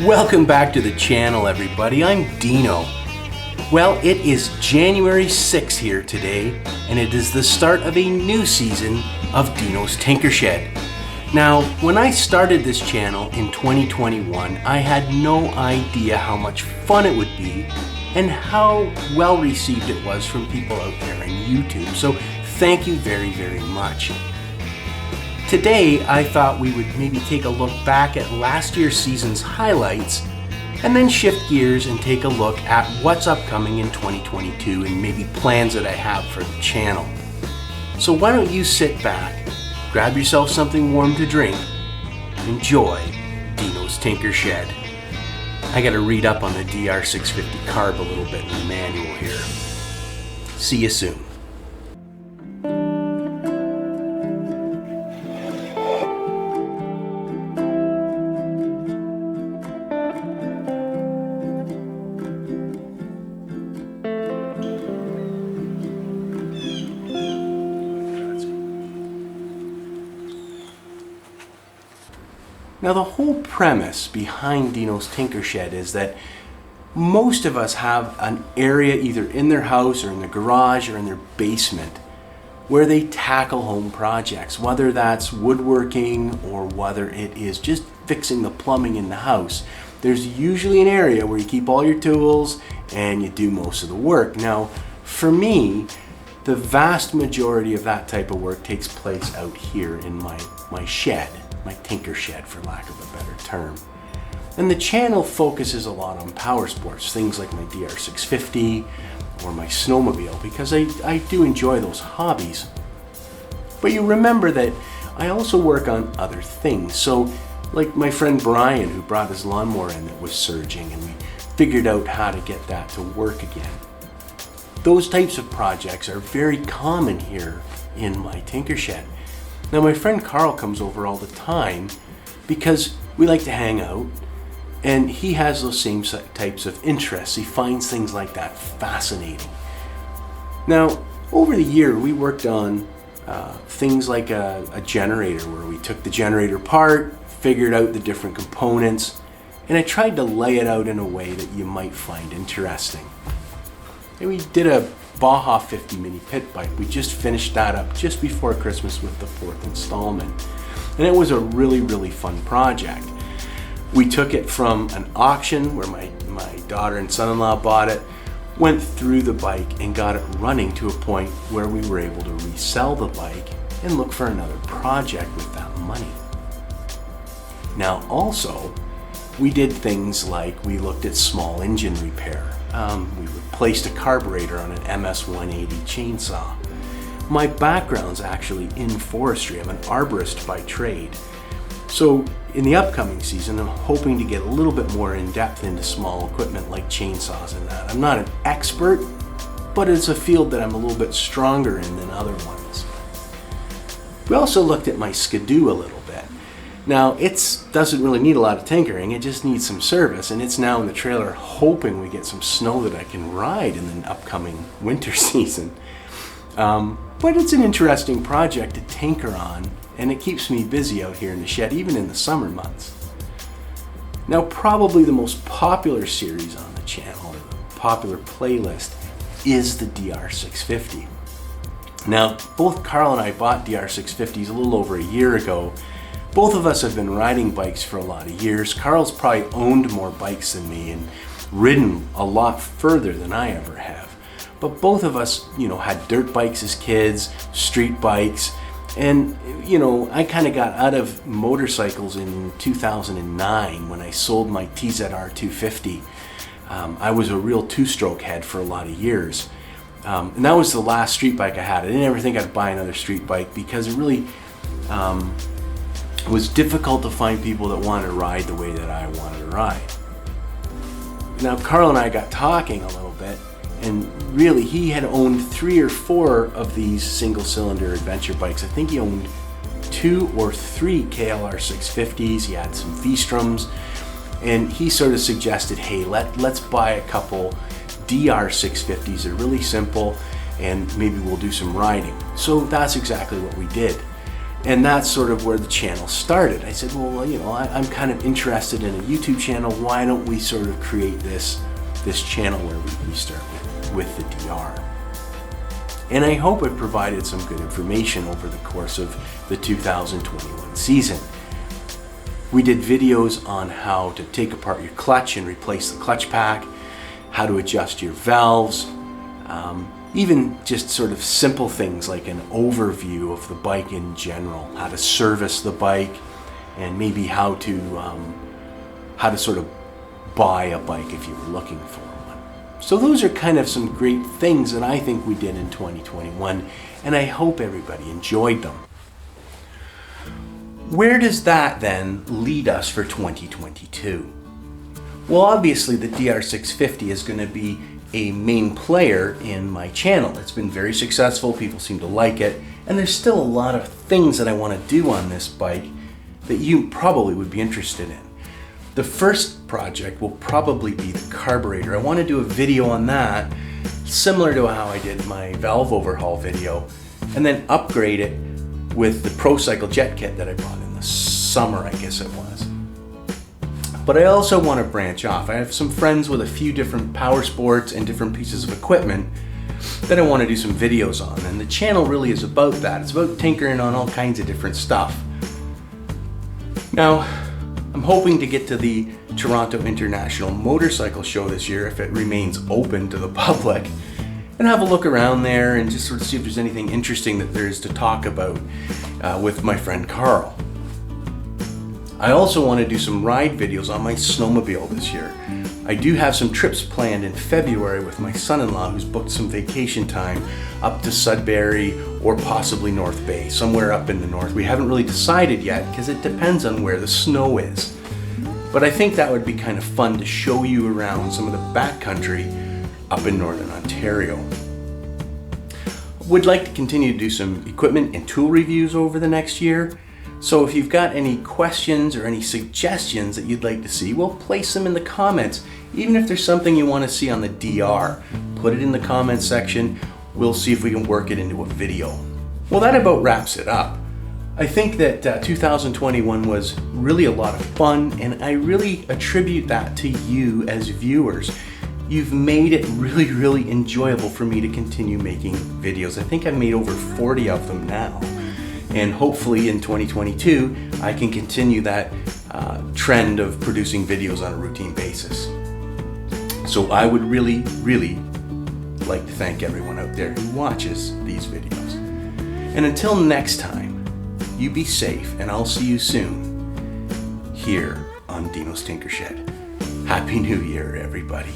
Welcome back to the channel, everybody. I'm Dino. Well, it is January 6th here today, and it is the start of a new season of Dino's Tinker Shed. Now, when I started this channel in 2021, I had no idea how much fun it would be and how well received it was from people out there on YouTube. So thank you very, very much. Today, I thought we would maybe take a look back at last year's season's highlights and then shift gears and take a look at what's upcoming in 2022 and maybe plans that I have for the channel. So why don't you sit back, grab yourself something warm to drink, enjoy Dino's Tinker Shed. I gotta read up on the DR650 carb a little bit in the manual here. See you soon. Now, the whole premise behind Dino's Tinker Shed is that most of us have an area either in their house or in their garage or in their basement where they tackle home projects, whether that's woodworking or whether it is just fixing the plumbing in the house. There's usually an area where you keep all your tools and you do most of the work. Now, for me, the vast majority of that type of work takes place out here in my shed. My tinker shed, for lack of a better term. And the channel focuses a lot on power sports, things like my DR650 or my snowmobile, because I do enjoy those hobbies. But you remember that I also work on other things. So like my friend Brian, who brought his lawnmower in that was surging, and we figured out how to get that to work again. Those types of projects are very common here in my tinker shed. Now, my friend Carl comes over all the time because we like to hang out, and he has those same types of interests. He finds things like that fascinating. Now, over the year, we worked on things like a generator, where we took the generator apart, figured out the different components, and I tried to lay it out in a way that you might find interesting. And we did a Baja 50 mini pit bike. We just finished that up just before Christmas with the 4th installment. And it was a really, really fun project. We took it from an auction where my daughter and son-in-law bought it, went through the bike and got it running to a point where we were able to resell the bike and look for another project with that money. Now also, we did things like we looked at small engine repair. We replaced a carburetor on an MS-180 chainsaw. My background's actually in forestry. I'm an arborist by trade. So in the upcoming season, I'm hoping to get a little bit more in depth into small equipment like chainsaws and that. I'm not an expert, but it's a field that I'm a little bit stronger in than other ones. We also looked at my Skidoo a little bit. Now, it doesn't really need a lot of tinkering, it just needs some service, and it's now in the trailer hoping we get some snow that I can ride in the upcoming winter season. But it's an interesting project to tinker on, and it keeps me busy out here in the shed, even in the summer months. Now, probably the most popular series on the channel, or the popular playlist, is the DR650. Now, both Carl and I bought DR650s a little over a year ago. Both of us have been riding bikes for a lot of years. Carl's probably owned more bikes than me and ridden a lot further than I ever have. But both of us, had dirt bikes as kids, street bikes, and, I kind of got out of motorcycles in 2009 when I sold my TZR 250. I was a real two-stroke head for a lot of years. And that was the last street bike I had. I didn't ever think I'd buy another street bike because it really it was difficult to find people that wanted to ride the way that I wanted to ride. Now, Carl and I got talking a little bit, and really he had owned 3 or 4 of these single-cylinder adventure bikes. I think he owned 2 or 3 KLR 650s, he had some V-Stroms, and he sort of suggested, hey, let's buy a couple DR 650s. They're really simple, and maybe we'll do some riding. So that's exactly what we did. And that's sort of where the channel started. I said, well, you know, I'm kind of interested in a YouTube channel. Why don't we sort of create this channel where we start with the DR? And I hope it provided some good information over the course of the 2021 season. We did videos on how to take apart your clutch and replace the clutch pack, how to adjust your valves, even just sort of simple things like an overview of the bike in general, how to service the bike, and maybe how to sort of buy a bike if you were looking for one. So those are kind of some great things that I think we did in 2021, and I hope everybody enjoyed them. Where does that then lead us for 2022? Well, obviously the DR650 is going to be a main player in my channel. It's been very successful, people seem to like it, and there's still a lot of things that I want to do on this bike that you probably would be interested in. The first project will probably be the carburetor. I want to do a video on that, similar to how I did my valve overhaul video, and then upgrade it with the ProCycle jet kit that I bought in the summer, I guess it was. But I also want to branch off. I have some friends with a few different power sports and different pieces of equipment that I want to do some videos on, and the channel really is about that. It's about tinkering on all kinds of different stuff. Now, I'm hoping to get to the Toronto International Motorcycle Show this year, if it remains open to the public, and have a look around there and just sort of see if there's anything interesting that there is to talk about with my friend Carl. I also want to do some ride videos on my snowmobile this year. I do have some trips planned in February with my son-in-law, who's booked some vacation time up to Sudbury or possibly North Bay, somewhere up in the north. We haven't really decided yet because it depends on where the snow is. But I think that would be kind of fun to show you around some of the backcountry up in Northern Ontario. Would like to continue to do some equipment and tool reviews over the next year. So if you've got any questions or any suggestions that you'd like to see, well, place them in the comments. Even if there's something you want to see on the DR, put it in the comments section. We'll see if we can work it into a video. Well, that about wraps it up. I think that 2021 was really a lot of fun, and I really attribute that to you as viewers. You've made it really, really enjoyable for me to continue making videos. I think I've made over 40 of them now. And hopefully in 2022, I can continue that trend of producing videos on a routine basis. So I would really, really like to thank everyone out there who watches these videos. And until next time, you be safe, and I'll see you soon here on Dino's Tinker Shed. Happy New Year, everybody.